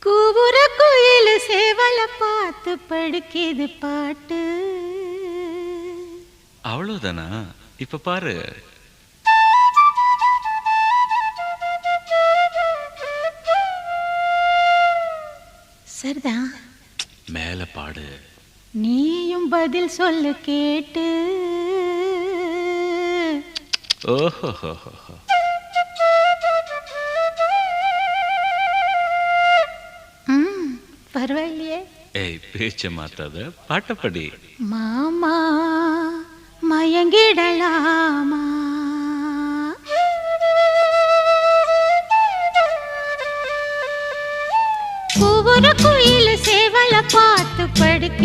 கூவுற குயில் சேவல பார்த்து படுக்கிது பாட்டு. அவ்வளவுதானா? இப்ப பாரு. சரிதான். மேல பாடு. நீயும் பதில் சொல்லு கேட்டு. ஓஹோ. பரவாயில்லையே. ஏய், பேச்ச மாத்தாத, பாட்டப்படி. மாமா மயங்கிடலாமா? கூவுற குயில் சேவல பார்த்து படுக்க